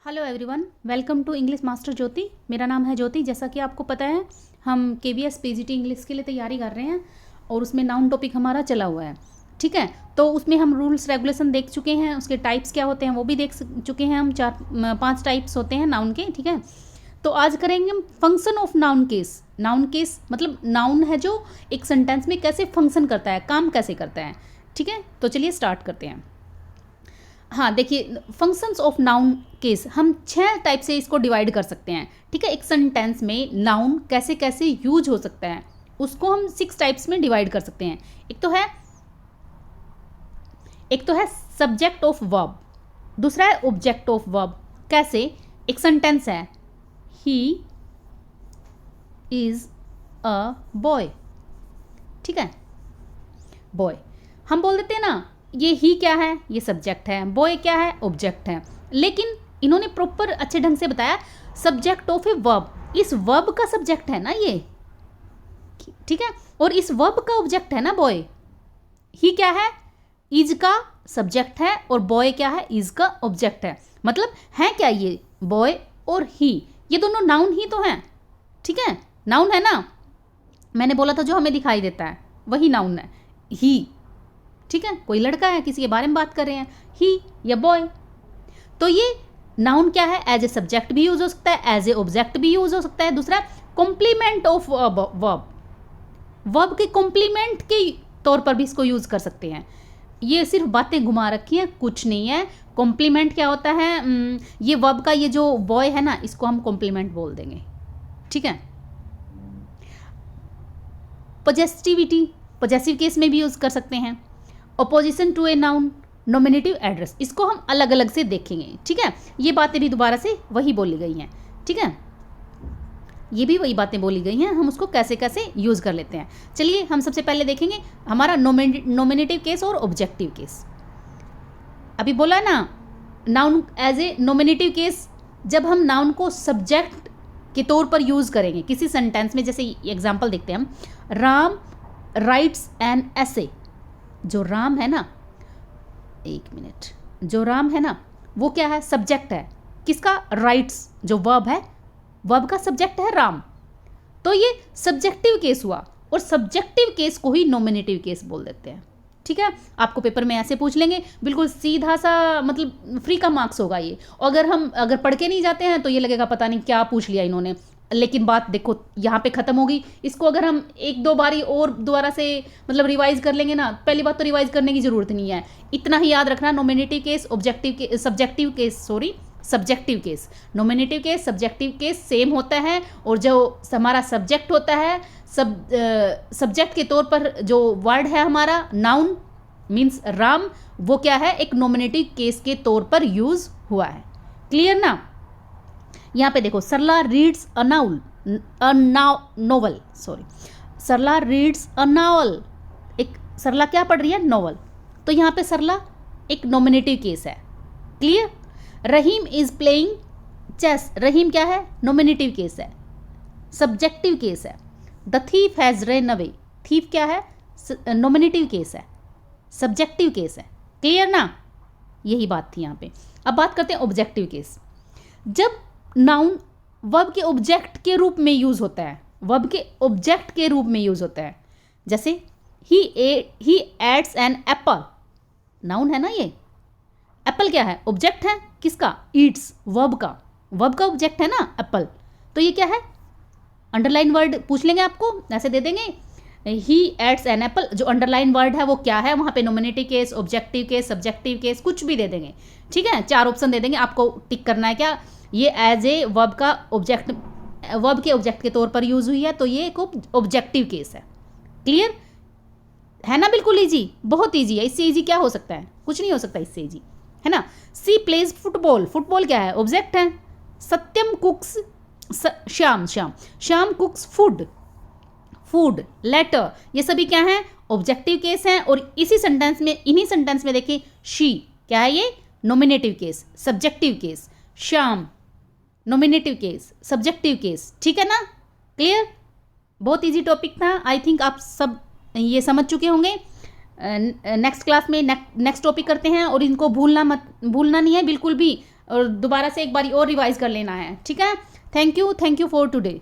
Hello everyone, welcome to English master Jyoti. मेरा नाम है ज्योति। जैसा कि आपको पता है, हम KBS PGT इंग्लिश के लिए तैयारी कर रहे हैं और उसमें नाउन टॉपिक हमारा चला हुआ है। ठीक है, तो उसमें हम रूल्स रेगुलेशन देख चुके हैं, उसके टाइप्स क्या होते हैं वो भी देख चुके हैं। हम 4-5 टाइप्स होते हैं नाउन के। ठीक है, तो आज करेंगे हम function of noun case. Noun case मतलब नाउन है जो एक सेंटेंस में कैसे फंक्शन करता है, काम कैसे करता है। ठीक है, तो चलिए स्टार्ट करते हैं। हाँ देखिए, फंक्शंस ऑफ नाउन केस हम 6 टाइप से इसको डिवाइड कर सकते हैं। ठीक है, एक सेंटेंस में नाउन कैसे कैसे यूज हो सकता है उसको हम 6 टाइप्स में डिवाइड कर सकते हैं। एक तो है सब्जेक्ट ऑफ वर्ब, दूसरा है ऑब्जेक्ट ऑफ वर्ब। कैसे? एक सेंटेंस है, ही इज अ बॉय। ठीक है, बॉय हम बोल देते हैं ना, ये ही क्या है, ये सब्जेक्ट है, बॉय क्या है, ऑब्जेक्ट है। लेकिन इन्होंने प्रॉपर अच्छे ढंग से बताया सब्जेक्ट ऑफ ए वर्ब। इस वर्ब का सब्जेक्ट है ना ये, ठीक है, और इस वर्ब का ऑब्जेक्ट है ना बॉय। ही क्या है, इज का सब्जेक्ट है और बॉय क्या है, इज का ऑब्जेक्ट है। मतलब है क्या ये, बॉय और ही, ये दोनों नाउन ही तो हैं। ठीक है, नाउन है ना, मैंने बोला था जो हमें दिखाई देता है वही नाउन है, ही। ठीक है, कोई लड़का है, किसी के बारे में बात कर रहे हैं, ही या बॉय। तो ये नाउन क्या है, एज ए सब्जेक्ट भी यूज हो सकता है, एज ए ऑब्जेक्ट भी यूज हो सकता है। दूसरा कॉम्प्लीमेंट ऑफ वर्ब, वर्ब के कॉम्प्लीमेंट के तौर पर भी इसको यूज कर सकते हैं। ये सिर्फ बातें घुमा रखी हैं, कुछ नहीं है। कॉम्प्लीमेंट क्या होता है, ये वर्ब का ये जो बॉय है ना, इसको हम कॉम्प्लीमेंट बोल देंगे। ठीक है, पॉजेसिटिविटी, पॉजेसिव केस में भी यूज कर सकते हैं। Apposition to a noun, nominative address, इसको हम अलग अलग से देखेंगे। ठीक है, ये बातें भी दोबारा से वही बोली गई हैं। ठीक है, ये भी वही बातें बोली गई हैं, हम उसको कैसे कैसे यूज कर लेते हैं। चलिए हम सबसे पहले देखेंगे हमारा नॉमिनेटिव केस और ऑब्जेक्टिव केस। अभी बोला ना, noun as a nominative case, जब हम नाउन को सब्जेक्ट के तौर पर यूज करेंगे किसी सेंटेंस में। जैसे एग्जाम्पल देखते हैं हम, राम राइट्स एन एसे। जो राम है ना, एक मिनट, जो राम है ना वो क्या है, सब्जेक्ट है। किसका, राइट्स, जो वर्ब है, वर्ब का सब्जेक्ट है राम। तो ये सब्जेक्टिव केस हुआ, और सब्जेक्टिव केस को ही नॉमिनेटिव केस बोल देते हैं। ठीक है, आपको पेपर में ऐसे पूछ लेंगे, बिल्कुल सीधा सा, मतलब फ्री का मार्क्स होगा ये। अगर पढ़ के नहीं जाते हैं तो ये लगेगा पता नहीं क्या पूछ लिया इन्होंने। लेकिन बात देखो यहाँ पे ख़त्म होगी। इसको अगर हम 1-2 बारी और दोबारा से मतलब रिवाइज कर लेंगे ना, पहली बात तो रिवाइज करने की ज़रूरत नहीं है, इतना ही याद रखना, nominative case, objective case, subjective case, nominative case, subjective case same होता है। और जो हमारा सब्जेक्ट होता है, सब्जेक्ट के तौर पर जो वर्ड है हमारा, नाउन मीन्स राम, वो क्या है, एक नॉमिनेटिव केस के तौर पर यूज हुआ है। क्लियर ना? यहाँ पे देखो, Sarla reads a novel, Sarla reads a novel, एक सरला क्या पढ़ रही है, नॉवल। तो यहाँ पे सरला एक नॉमिनेटिव केस है। Clear? Rahim is playing chess, Rahim क्या है, नॉमिनेटिव केस है, सब्जेक्टिव केस है। The thief has run away, thief क्या है, नॉमिनेटिव केस है, सब्जेक्टिव केस है। क्लियर ना? यही बात थी यहाँ पे। अब बात करते हैं ऑब्जेक्टिव केस। जब नाउन वर्ब के ऑब्जेक्ट के रूप में यूज होता है, वर्ब के ऑब्जेक्ट के रूप में यूज होता है। जैसे ही एट्स एन एप्पल, नाउन है ना ये, एप्पल क्या है, ऑब्जेक्ट है, किसका, ईट्स, वर्ब का ऑब्जेक्ट है ना एप्पल। तो ये क्या है, अंडरलाइन वर्ड पूछ लेंगे आपको, ऐसे दे देंगे, ही एट्स एन एप्पल, जो अंडरलाइन वर्ड है वो क्या है, वहाँ पे nominative case, objective case, subjective case, कुछ भी दे देंगे। ठीक है, 4 ऑप्शन दे देंगे, आपको टिक करना है क्या, ये एज ए वर्ब का ऑब्जेक्ट, वर्ब के ऑब्जेक्ट के तौर पर यूज हुई है, तो ये एक ऑब्जेक्टिव केस है। क्लियर है ना? बिल्कुल इजी, बहुत इजी है। इससे इजी क्या हो सकता है, कुछ नहीं हो सकता इससे इजी, है ना। सी प्लेज फुटबॉल, फुटबॉल क्या है, ऑब्जेक्ट है। Satyam cooks, Shyam cooks food, letter, ये सभी क्या है, ऑब्जेक्टिव केस हैं। और इसी सेंटेंस में, इन्हीं सेंटेंस में देखिए, शी क्या है, ये nominative case, subjective case, Shyam nominative case, subjective case. ठीक है ना? क्लियर? बहुत इजी टॉपिक था, आई थिंक आप सब ये समझ चुके होंगे। नेक्स्ट क्लास में नेक्स्ट टॉपिक करते हैं, और इनको भूलना नहीं है बिल्कुल भी। और दोबारा से एक बारी और रिवाइज कर लेना है, ठीक है। Thank you for today.